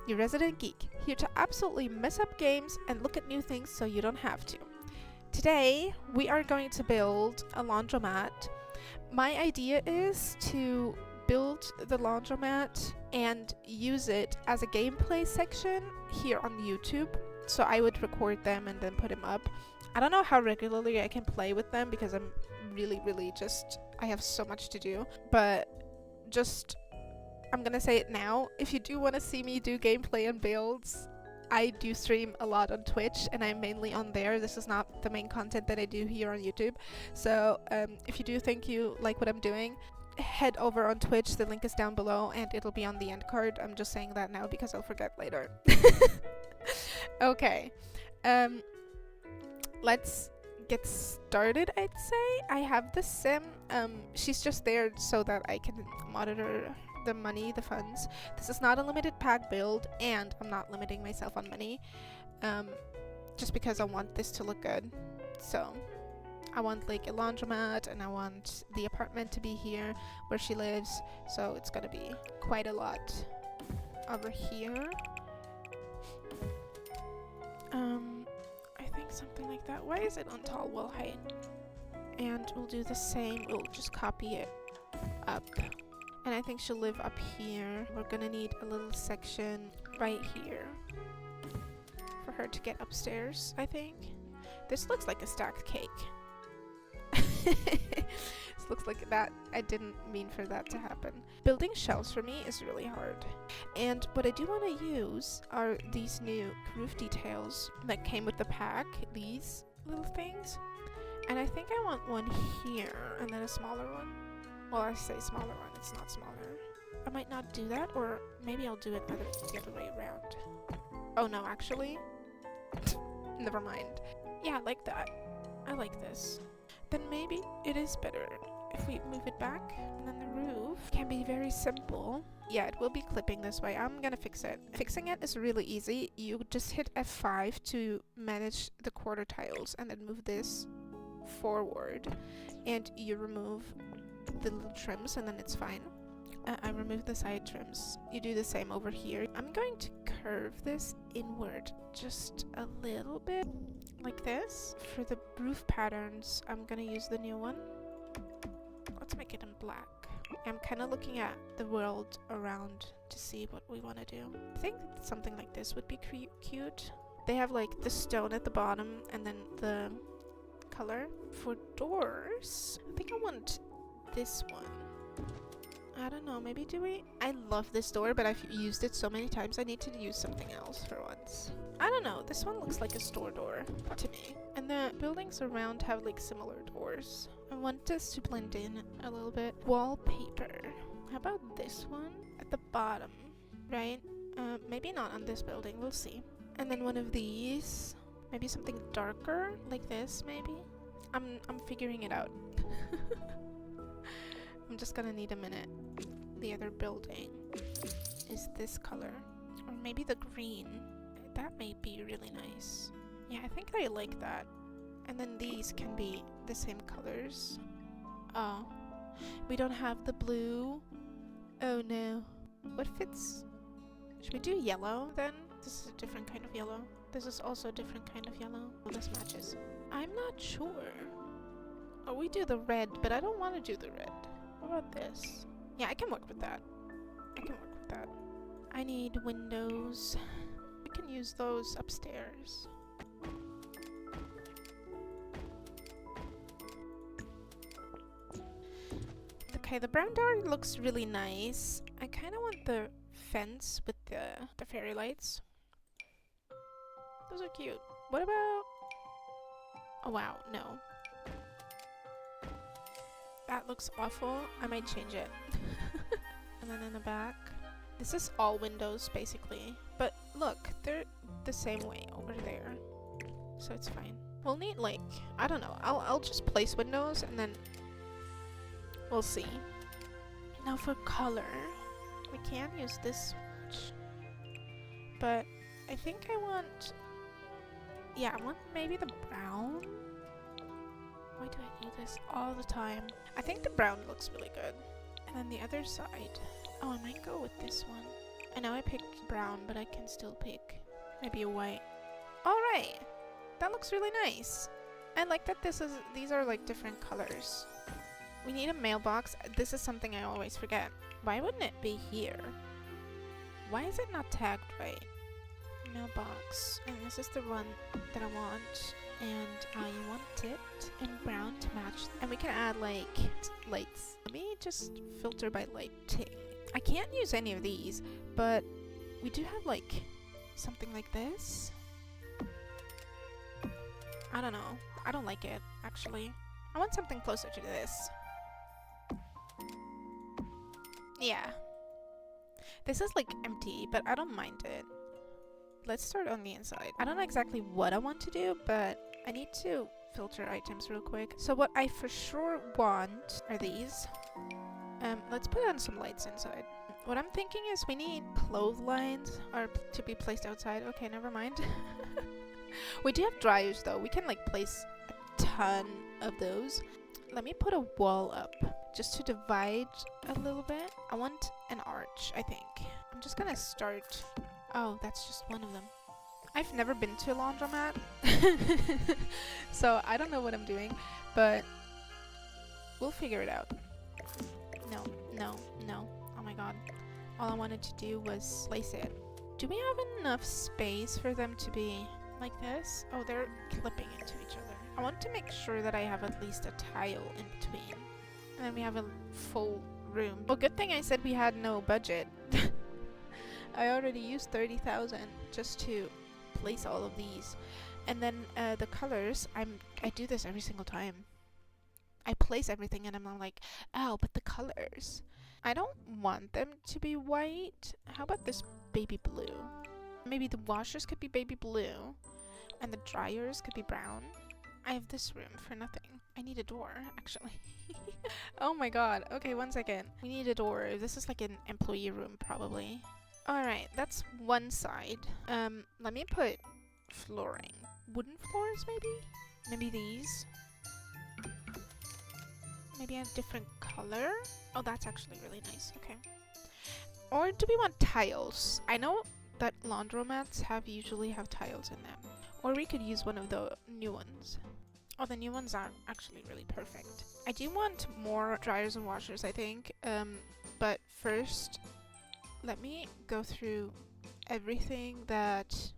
your resident geek, here to absolutely mess up games and look at new things so you don't have to. Today, we are going to build a laundromat. My idea is to build the laundromat and use it as a gameplay section here on YouTube. So I would record them and then put them up. I don't know how regularly I can play with them because I'm really I have so much to do. But I'm gonna say it now. If you do want to see me do gameplay and builds, I do stream a lot on Twitch and I'm mainly on there. This is not the main content that I do here on YouTube. So if you do think you like what I'm doing, head over on Twitch. The link is down below and it'll be on the end card. I'm just saying that now because I'll forget later. Okay. Let's get started, I'd say. I have the sim. She's just there so that I can monitor the money, the funds. This is not a limited pack build, and I'm not limiting myself on money, just because I want this to look good. So I want like a laundromat, and I want the apartment to be here where she lives, so it's gonna be quite a lot over here. I think something like that. Why is it on tall wall height? And we'll do the same. We'll just copy it up. And I think she'll live up here. We're gonna need a little section right here for her to get upstairs, I think. This looks like a stacked cake. This looks like that. I didn't mean for that to happen. Building shelves for me is really hard. And what I do want to use are these new roof details that came with the pack. These little things. And I think I want one here and then a smaller one. Well, I say smaller one, it's not smaller. I might not do that, or maybe I'll do it the other way around. Oh no, actually. Never mind. Yeah, I like that. I like this. Then maybe it is better if we move it back. And then the roof can be very simple. Yeah, it will be clipping this way. I'm gonna fix it. Fixing it is really easy. You just hit F5 to manage the quarter tiles and then move this forward. And you remove the little trims and then it's fine. I removed the side trims. You do the same over here. I'm going to curve this inward just a little bit like this. For the roof patterns, I'm gonna use the new one. Let's make it in black. I'm kind of looking at the world around to see what we want to do. I think something like this would be cute. They have like the stone at the bottom and then the color. For doors, I think I want this one. I don't know, maybe do we? I love this door, but I've used it so many times I need to use something else for once. I don't know, this one looks like a store door to me. And the buildings around have like similar doors. I want this to blend in a little bit. Wallpaper. How about this one? At the bottom, right? Maybe not on this building, we'll see. And then one of these. Maybe something darker, like this maybe? I'm figuring it out. I'm just gonna need a minute. The other building is this color. Or maybe the green. That may be really nice. Yeah, I think I like that. And then these can be the same colors. Oh. We don't have the blue. Oh no. What fits? Should we do yellow then? This is a different kind of yellow. This is also a different kind of yellow. Well, this matches. I'm not sure. Oh, we do the red, but I don't want to do the red. What about this? Yeah, I can work with that. I need windows. We can use those upstairs. Okay, the brown door looks really nice. I kind of want the fence with the fairy lights. Those are cute. What about... Oh wow, no. That looks awful. I might change it. And then in the back. This is all windows, basically. But look, they're the same way over there. So it's fine. We'll need, like, I don't know. I'll just place windows and then we'll see. Now for color. We can use this swatch. But I think I want... Yeah, I want maybe the brown. Why do I do this all the time? I think the brown looks really good. And then the other side. Oh, I might go with this one. I know I picked brown, but I can still pick maybe a white. Alright! That looks really nice. I like that these are like different colors. We need a mailbox. This is something I always forget. Why wouldn't it be here? Why is it not tagged right? Mailbox. And this is the one that I want. And I want it in brown to match. And we can add like lights. Let me just filter by lighting. I can't use any of these, but we do have like something like this. I don't know. I don't like it, actually. I want something closer to this. Yeah. This is like empty, but I don't mind it. Let's start on the inside. I don't know exactly what I want to do, but I need to filter items real quick. So what I for sure want are these. Let's put on some lights inside. What I'm thinking is we need clotheslines to be placed outside. Okay, never mind. We do have dryers though. We can like place a ton of those. Let me put a wall up just to divide a little bit. I want an arch, I think. I'm just gonna start. Oh, that's just one of them. I've never been to a laundromat, so I don't know what I'm doing, but we'll figure it out. No, no, no. Oh my god. All I wanted to do was place it. Do we have enough space for them to be like this? Oh, they're clipping into each other. I want to make sure that I have at least a tile in between. And then we have a full room. Well, good thing I said we had no budget. I already used 30,000 just to place all of these. And then the colors, I do this every single time. I place everything and I'm like, oh, but the colors. I don't want them to be white. How about this baby blue? Maybe the washers could be baby blue and the dryers could be brown. I have this room for nothing. I need a door, actually. Oh my god. Okay, one second. We need a door. This is like an employee room, probably. Alright, that's one side. Let me put flooring. Wooden floors, maybe? Maybe these? Maybe a different color? Oh, that's actually really nice. Okay. Or do we want tiles? I know that laundromats usually have tiles in them. Or we could use one of the new ones. Oh, the new ones are actually really perfect. I do want more dryers and washers, I think. But first, let me go through everything that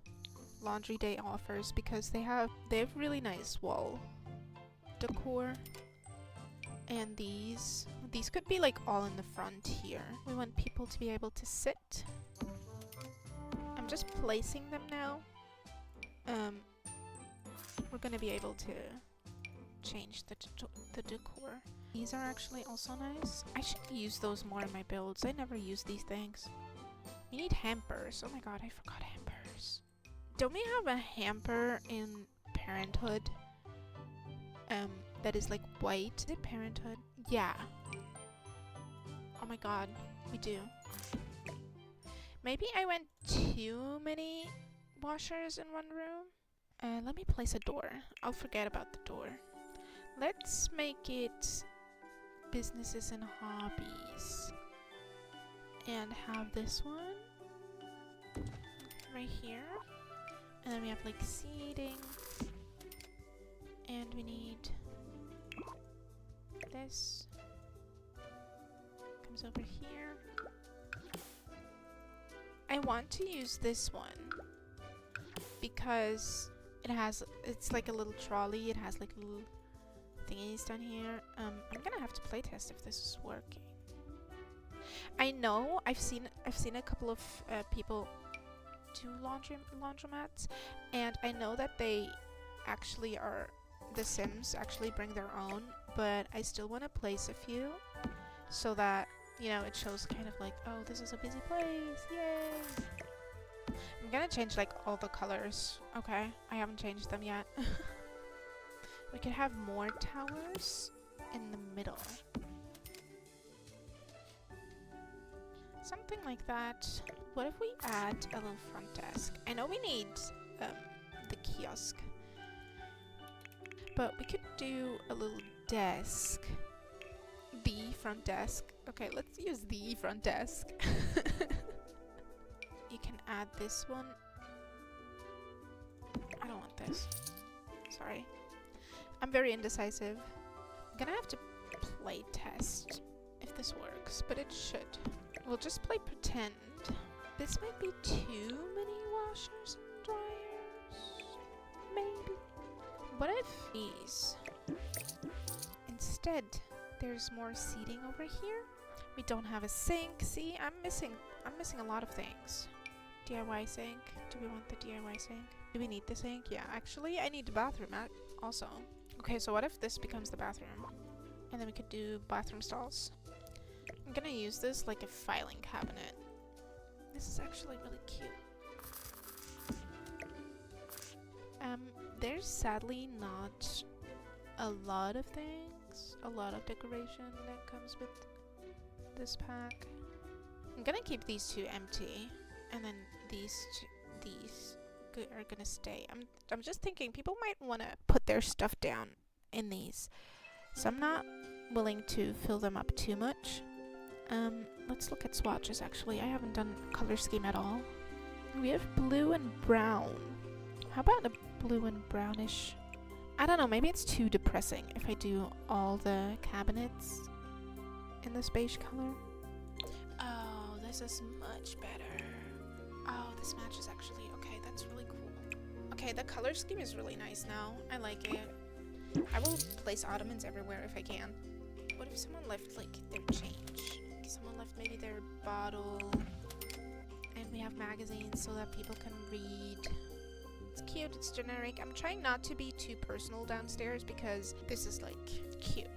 Laundry Day offers because they have really nice wall decor. And these could be like all in the front here. We want people to be able to sit. I'm just placing them now. We're gonna be able to change the decor. These are actually also nice. I should use those more in my builds. I never use these things. We need hampers. Oh my god, I forgot hampers. Don't we have a hamper in Parenthood? That is like white. Is it Parenthood? Yeah. Oh my god, we do. Maybe I went too many washers in one room. Let me place a door. I'll forget about the door. Let's make it businesses and hobbies. And have this one right here. And then we have like seating. And we need this. Comes over here. I want to use this one because it's like a little trolley. It has like little thingies down here. I'm gonna have to playtest if this is working. I know I've seen a couple of people do laundromats, and I know that they actually are. The Sims actually bring their own, but I still want to place a few so that, you know, it shows kind of like, oh, this is a busy place, yay! I'm gonna change like all the colors. Okay, I haven't changed them yet. We could have more towers in the middle. Something like that. What if we add a little front desk? I know we need the kiosk. But we could do a little desk. The front desk. Okay, let's use the front desk. can add this one. I don't want this. Sorry. I'm very indecisive. I'm gonna have to play test if this works, but it should. We'll just play pretend. This might be too many washers and dryers. Maybe. What if these? Instead, there's more seating over here. We don't have a sink. See, I'm missing a lot of things. DIY sink. Do we want the DIY sink? Do we need the sink? Yeah, actually, I need the bathroom also. Okay, so what if this becomes the bathroom? And then we could do bathroom stalls. I'm gonna use this like a filing cabinet. This is actually really cute. There's sadly not a lot of things, a lot of decoration that comes with this pack. I'm gonna keep these two empty, and then these are gonna stay. I'm just thinking people might want to put their stuff down in these, so I'm not willing to fill them up too much. Let's look at swatches. Actually, I haven't done color scheme at all. We have blue and brown. How about a blue and brownish? I don't know, maybe it's too depressing if I do all the cabinets in this beige color. Oh, this is much better. Oh, this matches actually. Okay, that's really cool. Okay, the color scheme is really nice now. I like it. I will place ottomans everywhere if I can. What if someone left, like, their change? Someone left maybe their bottle. And we have magazines so that people can read. It's cute, it's generic. I'm trying not to be too personal downstairs because this is, like, cute.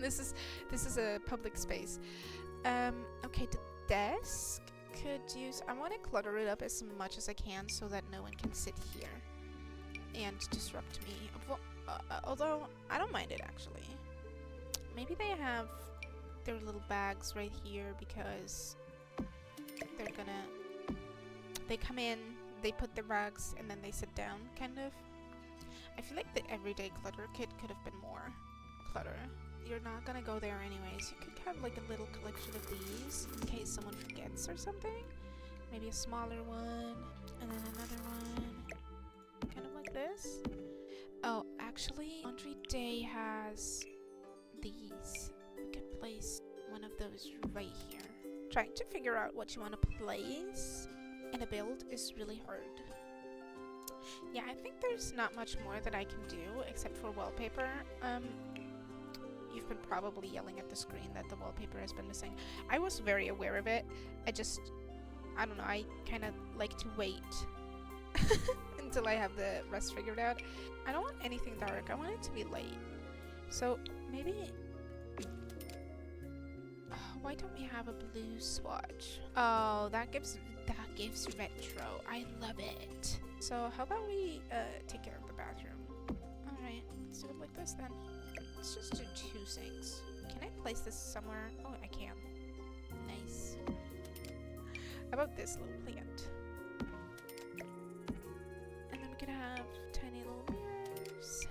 This is a public space. Okay, the desk could use... I want to clutter it up as much as I can so that no one can sit here and disrupt me. Although, I don't mind it, actually. Maybe they have their little bags right here because they're gonna... They come in, they put their bags, and then they sit down, kind of. I feel like the everyday clutter kit could have been more clutter. You're not gonna go there anyways. You could have like a little collection of these in case someone forgets or something. Maybe a smaller one, and then another one. Kind of like this. Oh, actually, Laundry Day has these. We could place one of those right here. Trying to figure out what you want to place in a build is really hard. Yeah, I think there's not much more that I can do except for wallpaper. You've been probably yelling at the screen that the wallpaper has been missing. I was very aware of it. I don't know, I kind of like to wait until I have the rest figured out. I don't want anything dark. I want it to be light. So maybe... why don't we have a blue swatch? Oh, that gives retro. I love it. So how about we take care of the bathroom? Alright, let's do it like this then. Let's just do 2 sinks. Can I place this somewhere? Oh, I can. Nice. How about this little plant? And then we could have tiny little mirrors.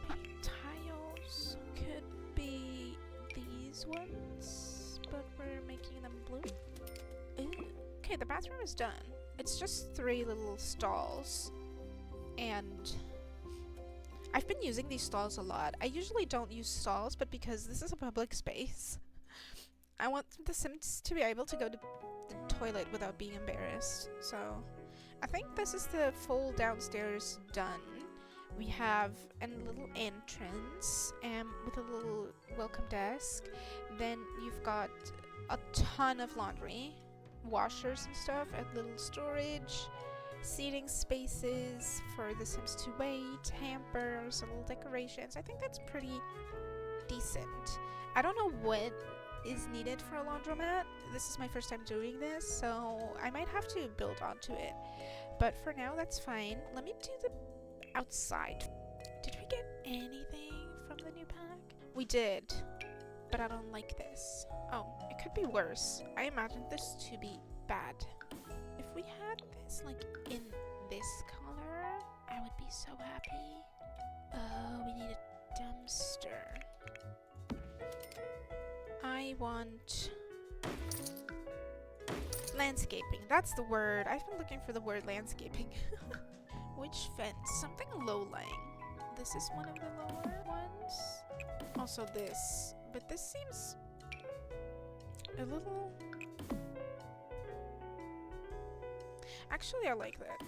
Maybe tiles could be these ones, but we're making them blue. Ooh. Okay, the bathroom is done. It's just 3 little stalls. And I've been using these stalls a lot. I usually don't use stalls, but because this is a public space, I want the Sims to be able to go to the toilet without being embarrassed. So I think this is the full downstairs done. We have a little entrance with a little welcome desk. Then you've got a ton of laundry, washers and stuff, a little storage, seating spaces for the Sims to wait, hampers, little decorations. I think that's pretty decent. I don't know what is needed for a laundromat. This is my first time doing this, so I might have to build onto it. But for now, that's fine. Let me do the outside. Did we get anything from the new pack? We did, but I don't like this. Oh, it could be worse. I imagined this to be bad. If we had this like in this color, I would be so happy. Oh, we need a dumpster. I want Landscaping, that's the word. I've been looking for the word landscaping. Which fence? Something low-lying. This is one of the lower ones. Also this. But this seems a little... Actually, I like that.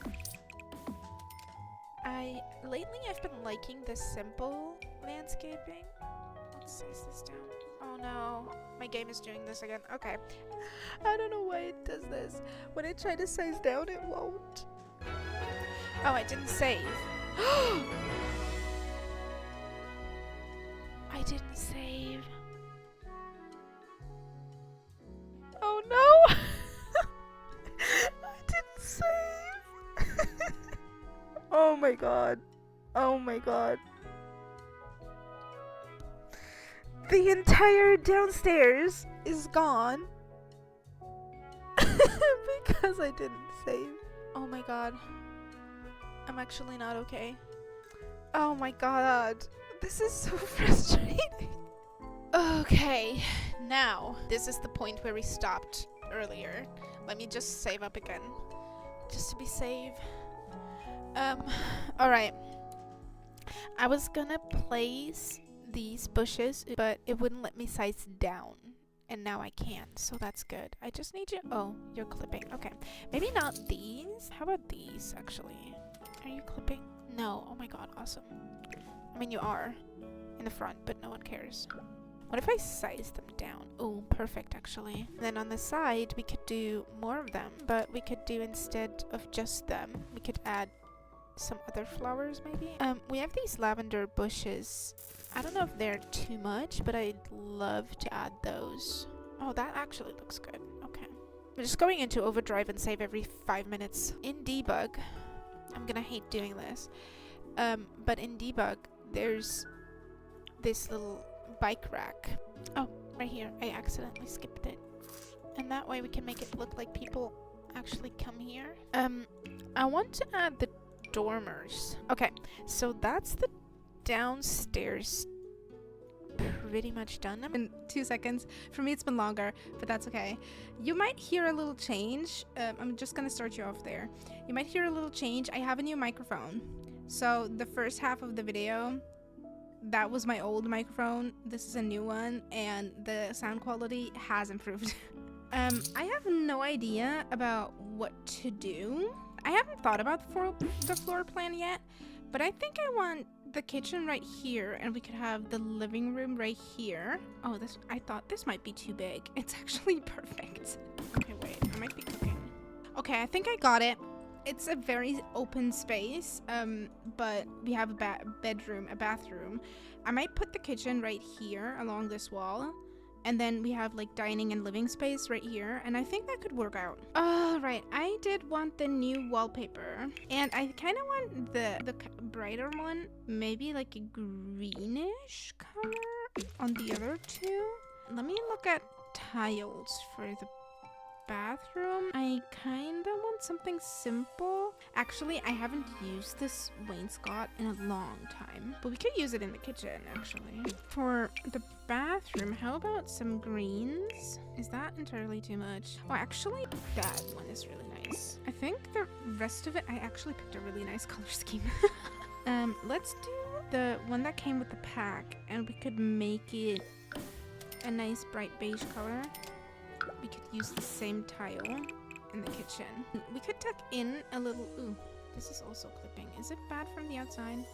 Lately I've been liking the simple landscaping. Let's size this down. Oh no, my game is doing this again. Okay. I don't know why it does this. When I try to size down, it won't. Oh, I didn't save. I didn't save. Oh no! I didn't save. Oh my god. Oh my god. The entire downstairs is gone. Because I didn't save. Oh my god. I'm actually not okay. Oh my god. This is so frustrating. Okay. Now, this is the point where we stopped earlier. Let me just save up again. Just to be safe. Alright. I was gonna place these bushes, but it wouldn't let me size down. And now I can't, so that's good. I just need you. Oh, you're clipping. Okay. Maybe not these. How about these, actually? Are you clipping? No. Oh my god, awesome. I mean, you are in the front, but no one cares. What if I size them down? Oh, perfect, actually. And then on the side, we could do more of them, but we could do, instead of just them, we could add some other flowers, maybe? We have these lavender bushes. I don't know if they're too much, but I'd love to add those. Oh, that actually looks good. Okay. I'm just going into overdrive and save every 5 minutes. In debug, I'm gonna hate doing this, but in debug, there's this little bike rack. Oh, right here. I accidentally skipped it. And that way we can make it look like people actually come here. I want to add the dormers. Okay, so that's the downstairs pretty much done. In 2 seconds. For me, it's been longer, but that's okay. You might hear a little change. I'm just gonna start you off there. You might hear a little change. I have a new microphone. So the first half of the video, that was my old microphone. This is a new one, and the sound quality has improved. I have no idea about what to do. I haven't thought about the floor plan yet, but I think I want the kitchen right here, and we could have the living room right here. Oh, I thought this might be too big. It's actually perfect. Okay, wait, I might be cooking. Okay, I think I got it. It's a very open space, but we have a bathroom. I might put the kitchen right here along this wall, and then we have like dining and living space right here, and I think that could work out. Right, I did want the new wallpaper, and I kind of want the brighter one, maybe like a greenish color on the other two. Let me look at tiles for the bathroom. I kind of want something simple. Actually, I haven't used this wainscot in a long time, but we could use it in the kitchen, actually. For the bathroom, how about some greens? Is that entirely too much? Oh, actually, that one is really nice. I think the rest of it, I actually picked a really nice color scheme. Let's do the one that came with the pack, and we could make it a nice bright beige color. We could use the same tile in the kitchen. We could tuck in a little... Ooh, this is also clipping. Is it bad from the outside?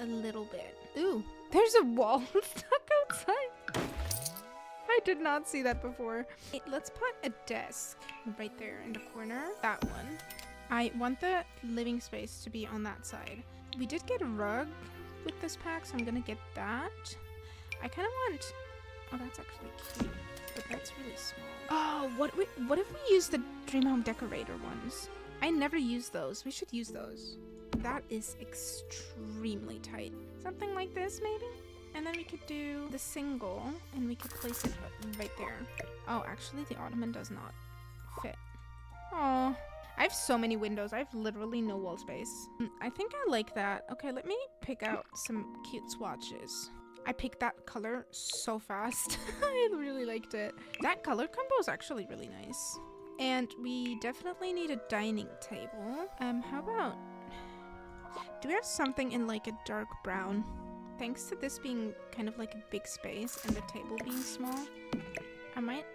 A little bit. Ooh, there's a wall stuck outside. I did not see that before. Hey, let's put a desk right there in the corner. That one. I want the living space to be on that side. We did get a rug with this pack, so I'm gonna get that. I kind of want... Oh, that's actually cute. But that's really small. Oh, what if we use the Dream Home Decorator ones? I never use those. We should use those. That is extremely tight. Something like this, maybe? And then we could do the single, and we could place it right there. Oh, actually, the ottoman does not fit. Oh, I have so many windows. I have literally no wall space. I think I like that. Okay, let me pick out some cute swatches. I picked that color so fast. I really liked it. That color combo is actually really nice. And we definitely need a dining table. How about... Do we have something in like a dark brown? Thanks to this being kind of like a big space and the table being small, I might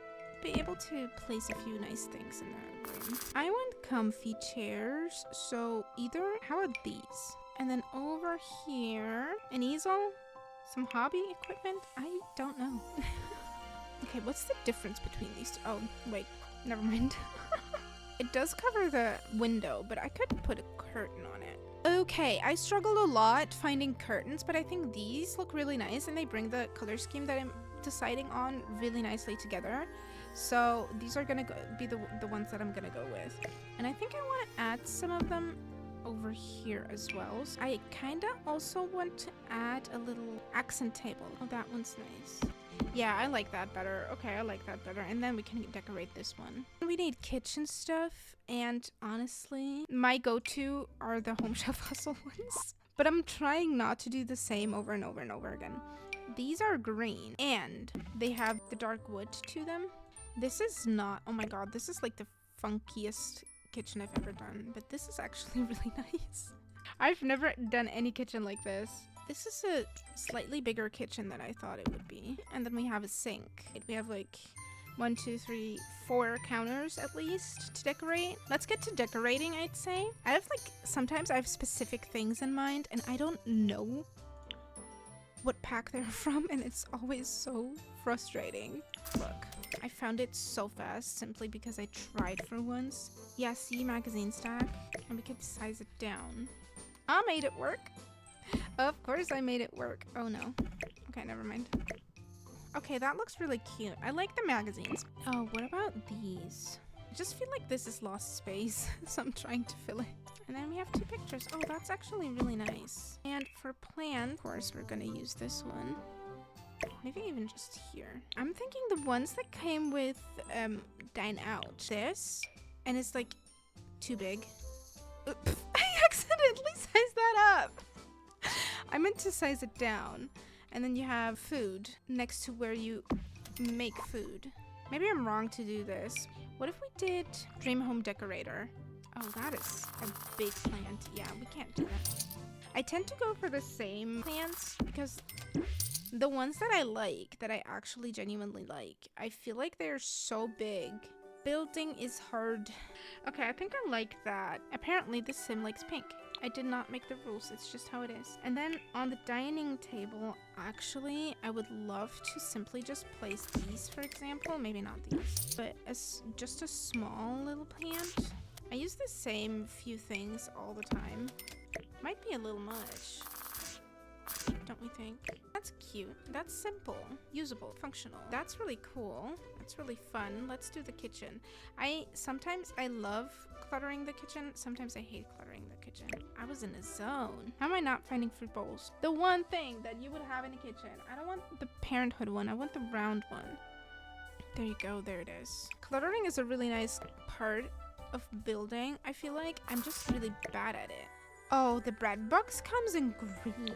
be able to place a few nice things in that room. I want comfy chairs, so either... How about these? And then over here, an easel? Some hobby equipment? I don't know. Okay, what's the difference between these two? Oh, wait, never mind. It does cover the window, but I could put a curtain on it. Okay, I struggled a lot finding curtains, but I think these look really nice and they bring the color scheme that I'm deciding on really nicely together. So these are gonna be the ones that I'm gonna go with. And I think I want to add some of them over here as well. So I kinda also want to add a little accent table. Oh, that one's nice. Yeah, I like that better. Okay, I like that better. And then we can decorate this one. We need kitchen stuff, and honestly, my go-to are the Home Chef Hustle ones. But I'm trying not to do the same over and over and over again. These are green, and they have the dark wood to them. This is not... Oh my god, this is like the funkiest kitchen I've ever done. But this is actually really nice. I've never done any kitchen like this. This is a slightly bigger kitchen than I thought it would be. And then we have a sink. We have like 1, 2, 3, 4 counters at least to decorate. Let's get to decorating, I'd say. Sometimes I have specific things in mind and I don't know what pack they're from, and it's always so frustrating. Look, I found it so fast simply because I tried for once. Yeah, see, magazine stack, and we can size it down. I made it work. Of course I made it work. Oh no. Okay, never mind. Okay, that looks really cute. I like the magazines. Oh, what about these? I just feel like this is lost space, so I'm trying to fill it. And then we have 2 pictures. Oh, that's actually really nice. And for plants, of course, we're gonna use this one. Maybe even just here. I'm thinking the ones that came with Dine Out. This, and it's like too big. Oops. I accidentally sized that up. I meant to size it down. And then you have food next to where you make food. Maybe I'm wrong to do this. What if we did Dream Home Decorator? Oh, that is a big plant. Yeah, we can't do that. I tend to go for the same plants because the ones that I like, that I actually genuinely like, I feel like they're so big. Building is hard. Okay, I think I like that. Apparently, this sim likes pink. I did not make the rules, it's just how it is. And then on the dining table, actually, I would love to simply just place these, for example. Maybe not these, but as just a small little plant. I use the same few things all the time. Might be a little much, don't we think? That's cute. That's simple, usable, functional. That's really cool. That's really fun. Let's do the kitchen. Sometimes I love cluttering the kitchen. Sometimes I hate cluttering the kitchen. I was in a zone. How am I not finding fruit bowls? The one thing that you would have in a kitchen. I don't want the Parenthood one. I want the round one. There you go. There it is. Cluttering is a really nice part of building. I feel like I'm just really bad at it. Oh, the bread box comes in green.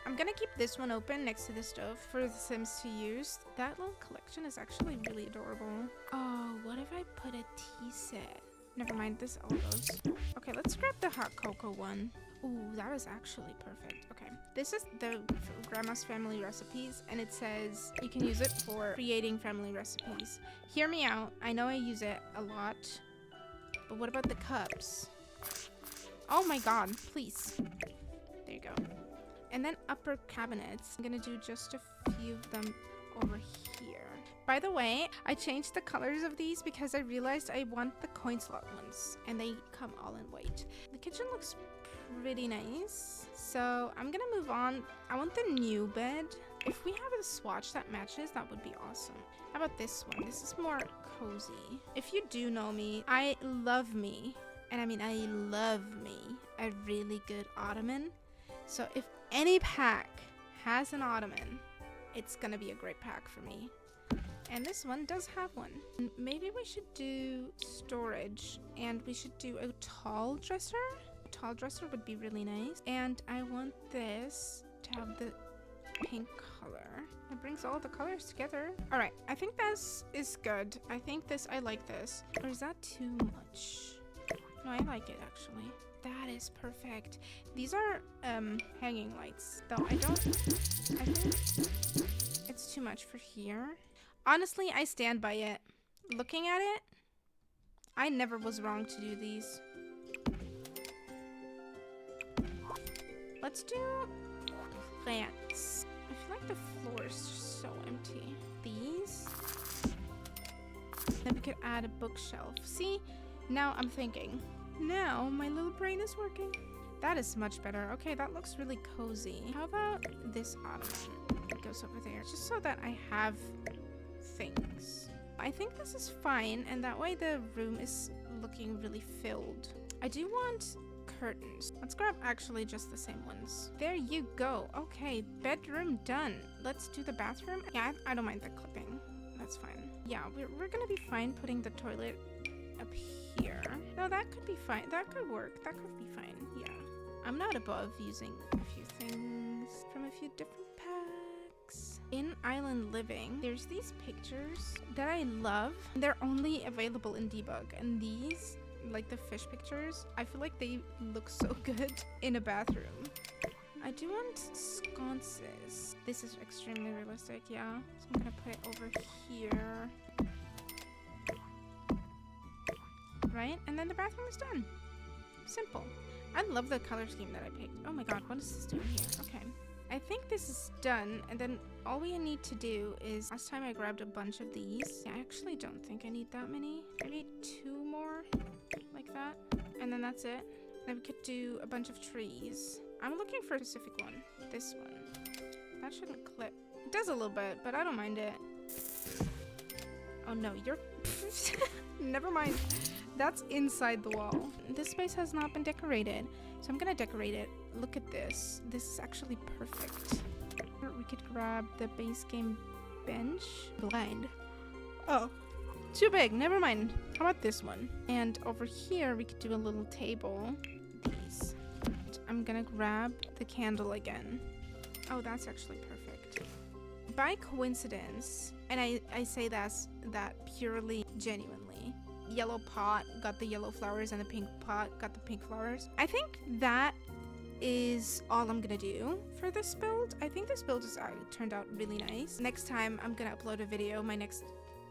I'm gonna keep this one open next to the stove for the Sims to use. That little collection is actually really adorable. Oh, what if I put a tea set? Never mind, this all goes. Okay, let's grab the hot cocoa one. Ooh, that is actually perfect. Okay, this is the Grandma's Family Recipes, and it says you can use it for creating family recipes. Hear me out. I know I use it a lot, but what about the cups? Oh my god, please. There you go. And then upper cabinets. I'm gonna do just a few of them over here. By the way, I changed the colors of these because I realized I want the coin slot ones, and they come all in white. The kitchen looks pretty nice, so I'm gonna move on. I want the new bed. If we have a swatch that matches, that would be awesome. How about this one? This is more cozy. If you do know me, I love me, and I mean I love me, a really good ottoman. So if any pack has an ottoman, it's gonna be a great pack for me. And this one does have one. Maybe we should do storage, and we should do a tall dresser. A tall dresser would be really nice. And I want this to have the pink color. It brings all the colors together. All right, I think this is good. I think this, I like this. Or is that too much? No, I like it actually. That is perfect. These are hanging lights, though I think it's too much for here. Honestly, I stand by it. Looking at it, I never was wrong to do these. Let's do plants. I feel like the floor is just so empty. These. Then we could add a bookshelf. See, now I'm thinking. Now my little brain is working. That is much better. Okay, that looks really cozy. How about this ottoman? It goes over there, just so that I have things. I think this is fine, and that way the room is looking really filled. I do want curtains. Let's grab actually just the same ones. There you go. Okay, bedroom done. Let's do the bathroom. Yeah, I don't mind the clipping. That's fine. Yeah, we're gonna be fine putting the toilet up here. No, that could be fine. That could work. That could be fine. Yeah. I'm not above using a few things from a few different packs. In Island Living, there's these pictures that I love. They're only available in debug, and these, like the fish pictures, I feel like they look so good in a bathroom. I do want sconces. This is extremely realistic, yeah. So I'm gonna put it over here. Right? And then the bathroom is done. Simple. I love the color scheme that I picked. Oh my god, what is this doing here? Okay. I think this is done, and then all we need to do is, last time I grabbed a bunch of these. I actually don't think I need that many. Maybe 2 more, like that. And then that's it. Then we could do a bunch of trees. I'm looking for a specific one. This one. That shouldn't clip. It does a little bit, but I don't mind it. Oh no, you're... Never mind. That's inside the wall. This space has not been decorated, so I'm gonna decorate it. Look at this. This is actually perfect. We could grab the base game bench. Blind. Oh, too big. Never mind. How about this one? And over here, we could do a little table. These. I'm gonna grab the candle again. Oh, that's actually perfect. By coincidence, and I say that purely genuinely, yellow pot got the yellow flowers and the pink pot got the pink flowers. I think that is all I'm gonna do for this build. I think this build has turned out really nice. Next time I'm gonna upload a video. My next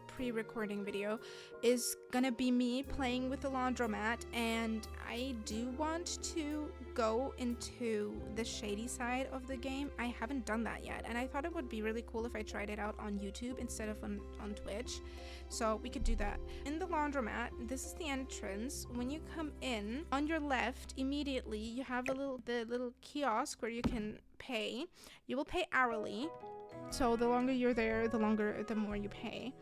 pre-recording video is gonna be me playing with the laundromat, and I do want to go into the shady side of the game. I haven't done that yet, and I thought it would be really cool if I tried it out on YouTube instead of on Twitch. So we could do that. In the laundromat, this is the entrance. When you come in, on your left immediately you have the little kiosk where you can pay. You will pay hourly. So the longer you're there, the more you pay.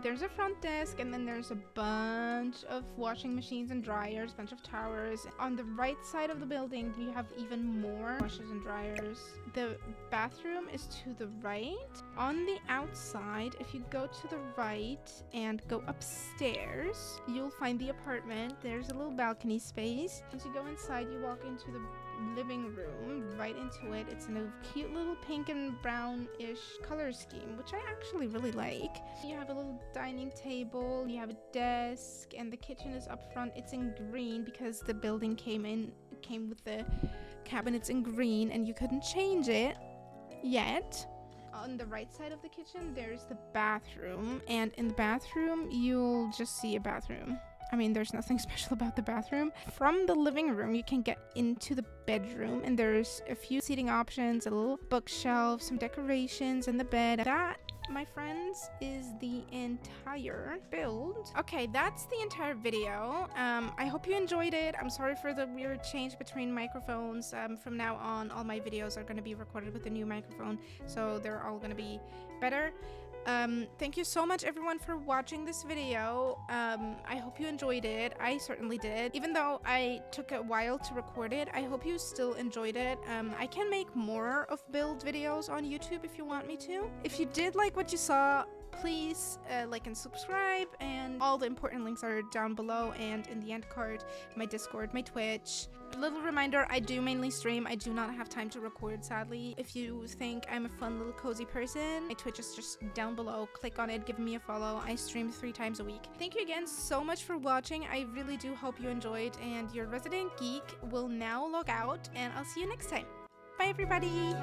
There's a front desk, and then there's a bunch of washing machines and dryers, bunch of towers. On the right side of the building, you have even more washers and dryers. The bathroom is to the right. On the outside, if you go to the right and go upstairs, you'll find the apartment. There's a little balcony space. Once you go inside, you walk into the living room, right into it. It's in a cute little pink and brownish color scheme, which I actually really like. You have a little dining table, you have a desk, and the kitchen is up front. It's in green because the building came with the cabinets in green, and you couldn't change it yet. On the right side of the kitchen, there's the bathroom, and in the bathroom, you'll just see a bathroom. I mean, there's nothing special about the bathroom. From the living room, you can get into the bedroom, and there's a few seating options, a little bookshelf, some decorations, and the bed. That, my friends, is the entire build. Okay, that's the entire video. I hope you enjoyed it. I'm sorry for the weird change between microphones. From now on, all my videos are going to be recorded with a new microphone, so they're all going to be better. Thank you so much everyone for watching this video. I hope you enjoyed it. I certainly did. Even though I took a while to record it, I hope you still enjoyed it. I can make more of build videos on YouTube if you want me to. If you did like what you saw, please like and subscribe, and all the important links are down below and in the end card. My Discord, my Twitch. Little reminder, I do mainly stream. I do not have time to record, sadly. If you think I'm a fun little cozy person, my Twitch is just down below. Click on it, give me a follow. I stream 3 times a week. Thank you again so much for watching. I really do hope you enjoyed, and your resident geek will now log out, and I'll see you next time. Bye everybody!